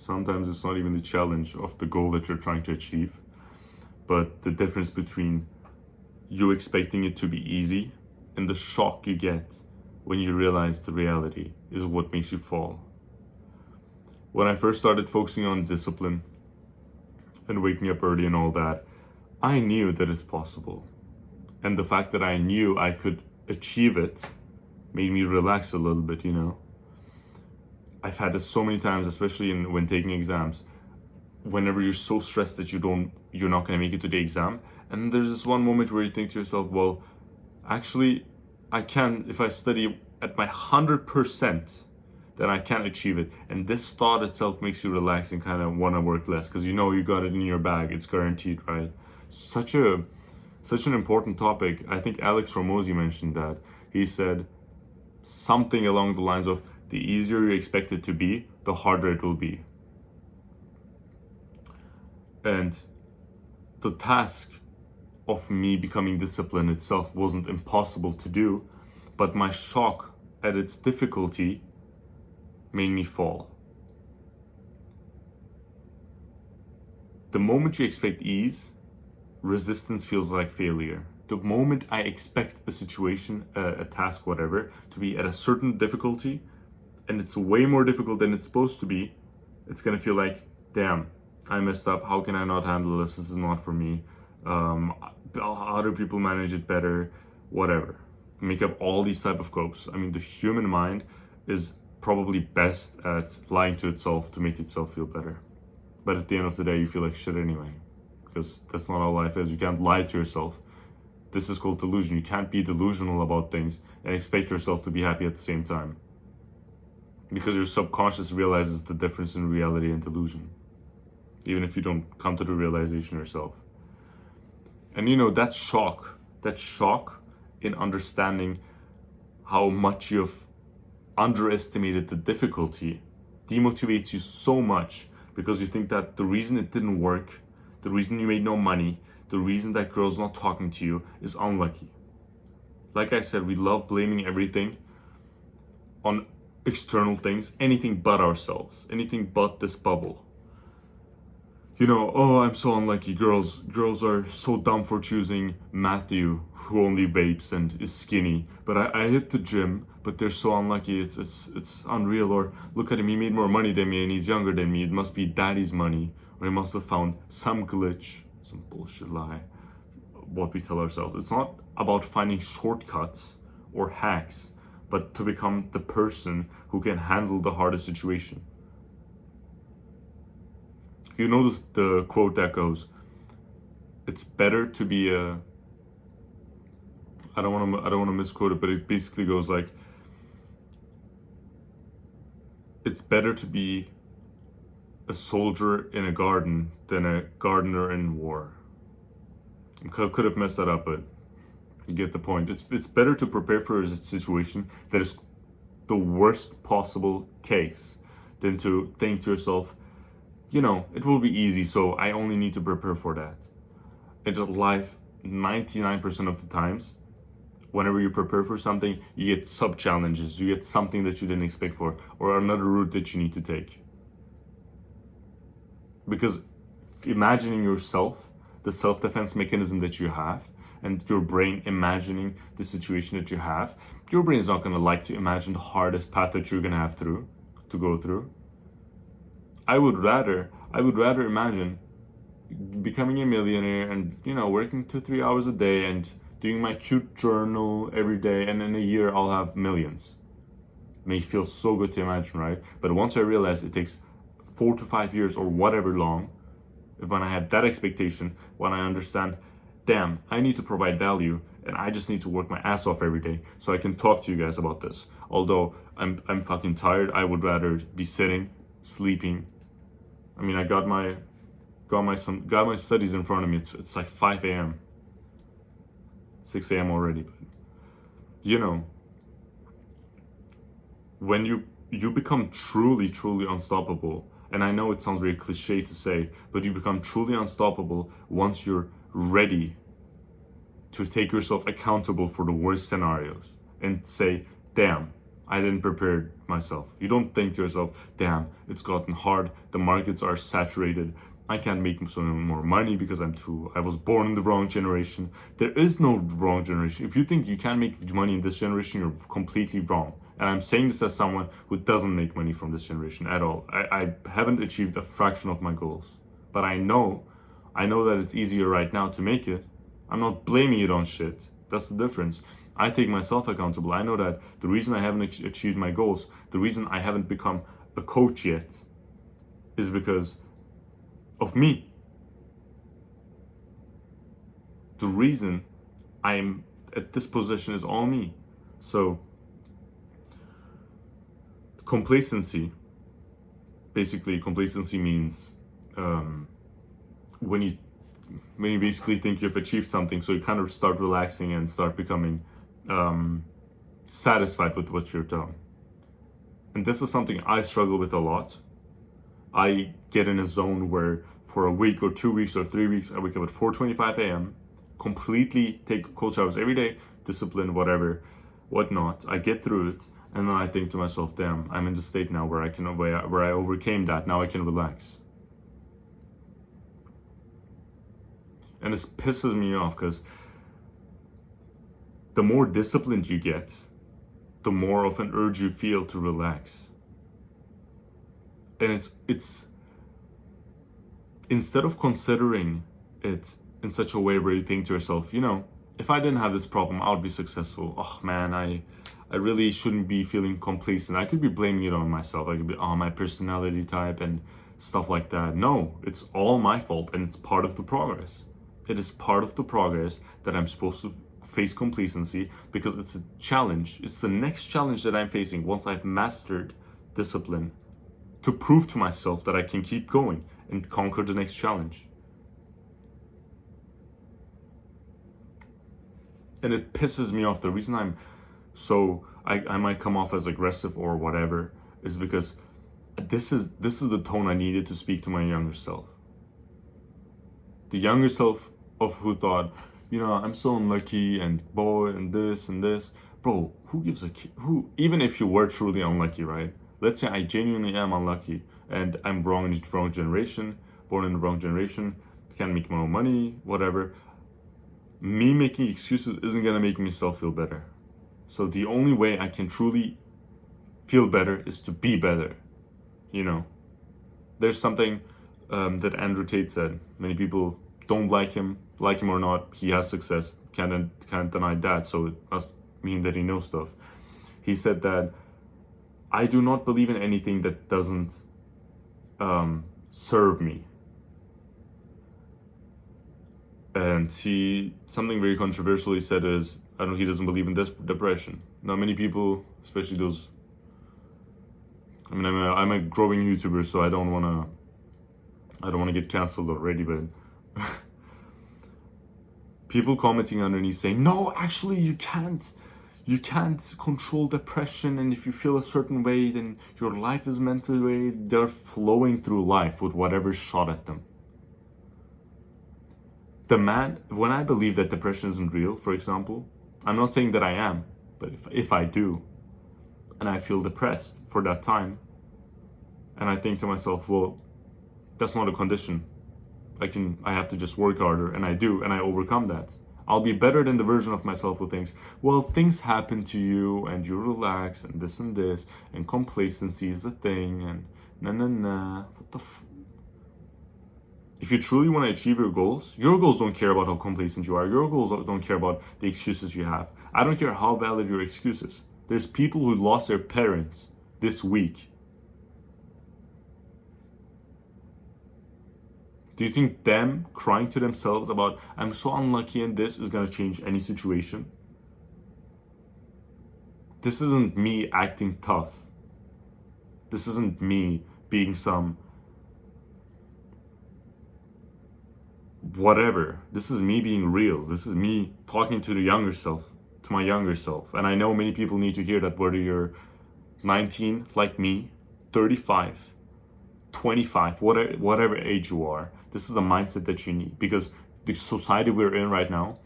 Sometimes it's not even the challenge of the goal that you're trying to achieve, but the difference between you expecting it to be easy and the shock you get when you realize the reality is what makes you fall. When I first started focusing on discipline and waking up early and all that, I knew that it's possible. And the fact that I knew I could achieve it made me relax a little bit, you know. I've had this so many times, especially when taking exams. Whenever you're so stressed that you're not going to make it to the exam, and there's this one moment where you think to yourself, well, actually, I can, if I study at my 100%, then I can achieve it. And this thought itself makes you relax and kind of want to work less, because you know you got it in your bag. It's guaranteed, right? Such an important topic. I think Alex Ramosi mentioned that. He said something along the lines of, the easier you expect it to be, the harder it will be. And the task of me becoming disciplined itself wasn't impossible to do, but my shock at its difficulty made me fall. The moment you expect ease, resistance feels like failure. The moment I expect a situation, a task, whatever, to be at a certain difficulty, and it's way more difficult than it's supposed to be, it's gonna feel like, damn, I messed up. How can I not handle this? This is not for me. How do people manage it better? Whatever. Make up all these type of copes. I mean, the human mind is probably best at lying to itself to make itself feel better. But at the end of the day, you feel like shit anyway, because that's not how life is. You can't lie to yourself. This is called delusion. You can't be delusional about things and expect yourself to be happy at the same time, because your subconscious realizes the difference in reality and delusion, even if you don't come to the realization yourself. And you know, that shock in understanding how much you've underestimated the difficulty demotivates you so much, because you think that the reason it didn't work, the reason you made no money, the reason that girl's not talking to you is unlucky. Like I said, we love blaming everything on external things, anything but ourselves, anything but this bubble. You know, oh, I'm so unlucky. Girls are so dumb for choosing Matthew, who only vapes and is skinny. But I hit the gym, but they're so unlucky. It's unreal. Or look at him, he made more money than me and he's younger than me. It must be daddy's money. Or he must have found some glitch, some bullshit lie. What we tell ourselves. It's not about finding shortcuts or hacks, but to become the person who can handle the hardest situation. You know the quote that goes, it's better to be a, I don't want to misquote it, but it basically goes like, it's better to be a soldier in a garden than a gardener in war. I could have messed that up, but you get the point. It's better to prepare for a situation that is the worst possible case than to think to yourself, you know, it will be easy, so I only need to prepare for that. It's life, 99% of the times, whenever you prepare for something, you get sub-challenges, you get something that you didn't expect for, or another route that you need to take. Because imagining yourself, the self-defense mechanism that you have, and your brain imagining the situation that you have, your brain is not going to like to imagine the hardest path that you're going to have to go through. I would rather imagine becoming a millionaire and, you know, working 2-3 hours a day and doing my cute journal every day, and in a year I'll have millions. It may feel so good to imagine, right? But once I realize it takes 4 to 5 years or whatever long, when I have that expectation, when I understand, damn, I need to provide value and I just need to work my ass off every day so I can talk to you guys about this. Although I'm fucking tired, I would rather be sitting, sleeping. I mean, I got my studies in front of me. It's like 5 a.m. 6 a.m. already, but you know, when you become truly unstoppable, and I know it sounds very cliche to say, but you become truly unstoppable once you're ready to take yourself accountable for the worst scenarios and say, damn, I didn't prepare myself. You don't think to yourself, damn, it's gotten hard, the markets are saturated, I can't make some more money because I was born in the wrong generation. There is no wrong generation. If you think you can't make money in this generation, you're completely wrong. And I'm saying this as someone who doesn't make money from this generation at all. I haven't achieved a fraction of my goals. But I know that it's easier right now to make it. I'm not blaming it on shit. That's the difference. I take myself accountable. I know that the reason I haven't achieved my goals, the reason I haven't become a coach yet, is because of me. The reason I'm at this position is all me. So, complacency, basically, complacency means when you basically think you've achieved something, so you kind of start relaxing and start becoming satisfied with what you've done. And this is something I struggle with a lot. I get in a zone where for a week or 2 weeks or 3 weeks, I wake up at 4:25 a.m., completely take cold showers every day, discipline, whatever, whatnot. I get through it, and then I think to myself, damn, I'm in the state now where I overcame that. Now I can relax. And this pisses me off because the more disciplined you get, the more of an urge you feel to relax. And it's instead of considering it in such a way where you think to yourself, if I didn't have this problem, I would be successful. Oh man, I really shouldn't be feeling complacent. I could be blaming it on myself. I could be on my personality type and stuff like that. No, it's all my fault, and it's part of the progress. It is part of the progress that I'm supposed to face complacency, because it's a challenge. It's the next challenge that I'm facing once I've mastered discipline, to prove to myself that I can keep going and conquer the next challenge. And it pisses me off. The reason I might come off as aggressive or whatever is because this is the tone I needed to speak to my younger self. The younger self of who thought, I'm so unlucky and boy and this and this. Bro, who gives a who? Even if you were truly unlucky, right? Let's say I genuinely am unlucky and I'm wrong in the wrong generation, born in the wrong generation, can't make more money, whatever. Me making excuses isn't gonna make myself feel better. So the only way I can truly feel better is to be better. There's something that Andrew Tate said. Many people don't like him or not, he has success. Can't deny that. So it must mean that he knows stuff. He said that I do not believe in anything that doesn't serve me. And something very controversial he said is, he doesn't believe in depression. Now, many people, especially those, I'm a growing YouTuber, so I don't wanna get canceled already, but people commenting underneath saying, no, actually you can't control depression, and if you feel a certain way, then your life is meant to way. They're flowing through life with whatever's shot at them. When I believe that depression isn't real, for example, I'm not saying that I am, but if I do, and I feel depressed for that time, and I think to myself, well, that's not a condition. I have to just work harder, and I do, and I overcome that. I'll be better than the version of myself who thinks, well, things happen to you, and you relax, and this, and complacency is a thing, and what the If you truly want to achieve your goals don't care about how complacent you are. Your goals don't care about the excuses you have. I don't care how valid your excuses. There's people who lost their parents this week. Do you think them crying to themselves about, I'm so unlucky in this, is going to change any situation? This isn't me acting tough. This isn't me being some whatever. This is me being real. This is me talking to my younger self. And I know many people need to hear that, whether you're 19 like me, 35, 25, whatever age you are. This is a mindset that you need, because the society we're in right now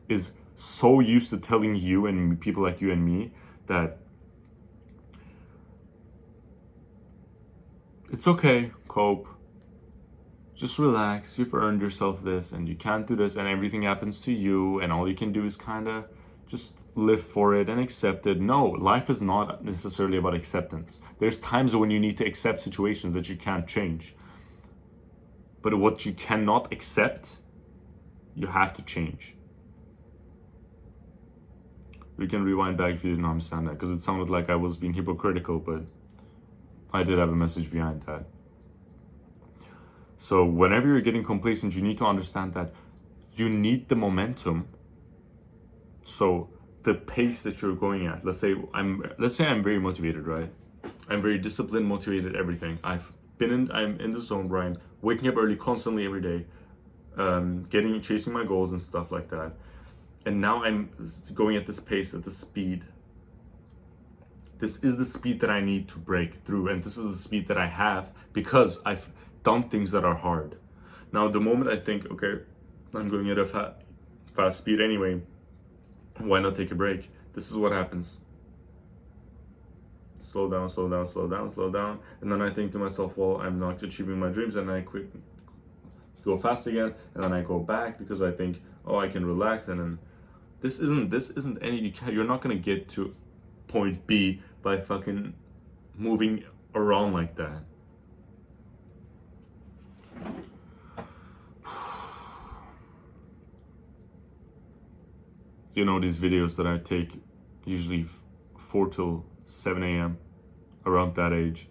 is so used to telling you and people like you and me that It's okay, cope. Just relax. You've earned yourself this, and you can't do this, and everything happens to you, and all you can do is kind of just live for it and accept it. No, life is not necessarily about acceptance. There's times when you need to accept situations that you can't change. But what you cannot accept, you have to change. We can rewind back if you didn't understand that, because it sounded like I was being hypocritical, but I did have a message behind that. So whenever you're getting complacent, you need to understand that you need the momentum. So the pace that you're going at, let's say I'm very motivated, right? I'm very disciplined, motivated, everything. I'm in the zone where I'm waking up early constantly every day, chasing my goals and stuff like that. And now I'm going at this pace, at this speed. This is the speed that I need to break through, and this is the speed that I have because I've done things that are hard. Now, the moment I think, okay, I'm going at a fast speed anyway, why not take a break? This is what happens. Slow down, slow down, slow down, slow down. And then I think to myself, well, I'm not achieving my dreams, and I go fast again, and then I go back because I think, oh, I can relax, and then this isn't any, you're not gonna get to point B by fucking moving around like that. You know, these videos that I take, usually 4 till 7 a.m., around that age,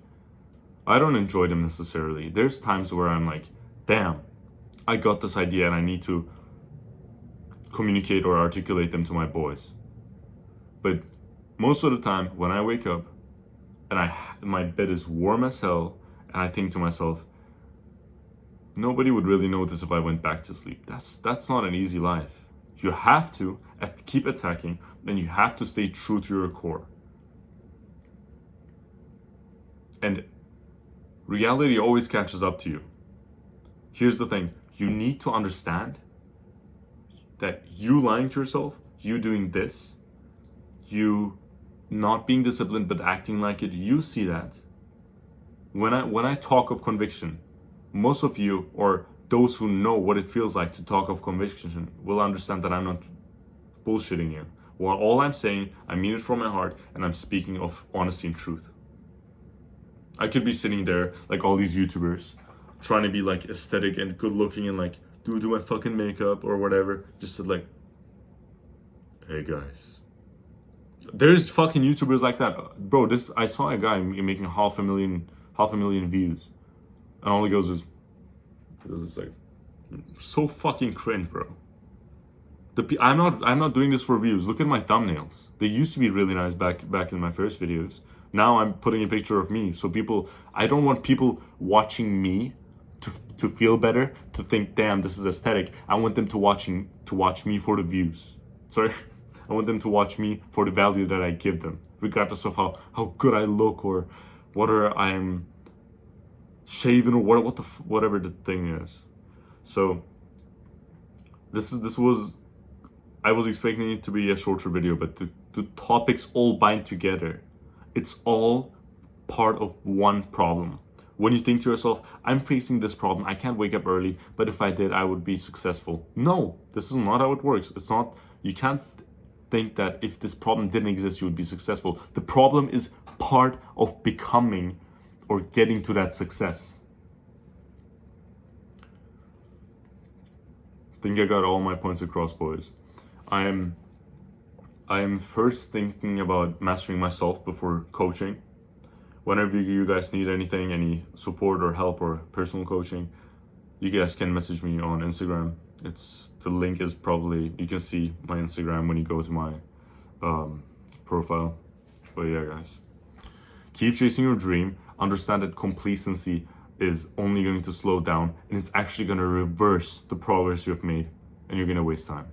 I don't enjoy them necessarily. There's times where I'm like, damn, I got this idea and I need to communicate or articulate them to my boys. But most of the time, when I wake up and my bed is warm as hell, and I think to myself, nobody would really notice if I went back to sleep. That's not an easy life. You have to keep attacking, and you have to stay true to your core. And reality always catches up to you. Here's the thing. You need to understand that you lying to yourself, you doing this, you not being disciplined but acting like it, you see that. When I talk of conviction, most of you, or those who know what it feels like to talk of conviction, will understand that I'm not bullshitting you. Well, all I'm saying, I mean it from my heart, and I'm speaking of honesty and truth. I could be sitting there like all these YouTubers, trying to be like aesthetic and good looking and like do my fucking makeup or whatever, just to like, hey guys. There's fucking YouTubers like that, bro. I saw a guy making half a million views, and all he goes is like, so fucking cringe, bro. I'm not doing this for views. Look at my thumbnails. They used to be really nice back in my first videos. Now I'm putting a picture of me, so I don't want people watching me to feel better, to think, damn, this is aesthetic. I want them to watch me for the views. Sorry, I want them to watch me for the value that I give them, regardless of how good I look or whether I'm shaven or whatever the thing is. So I was expecting it to be a shorter video, but the topics all bind together. It's all part of one problem. When you think to yourself, I'm facing this problem, I can't wake up early, but if I did, I would be successful. No, this is not how it works. You can't think that if this problem didn't exist, you would be successful. The problem is part of becoming or getting to that success. I think I got all my points across, boys. I am first thinking about mastering myself before coaching. Whenever you guys need anything, any support or help or personal coaching, you guys can message me on Instagram. The link is probably, you can see my Instagram when you go to my profile. But yeah, guys, keep chasing your dream. Understand that complacency is only going to slow down, and it's actually going to reverse the progress you've made, and you're going to waste time.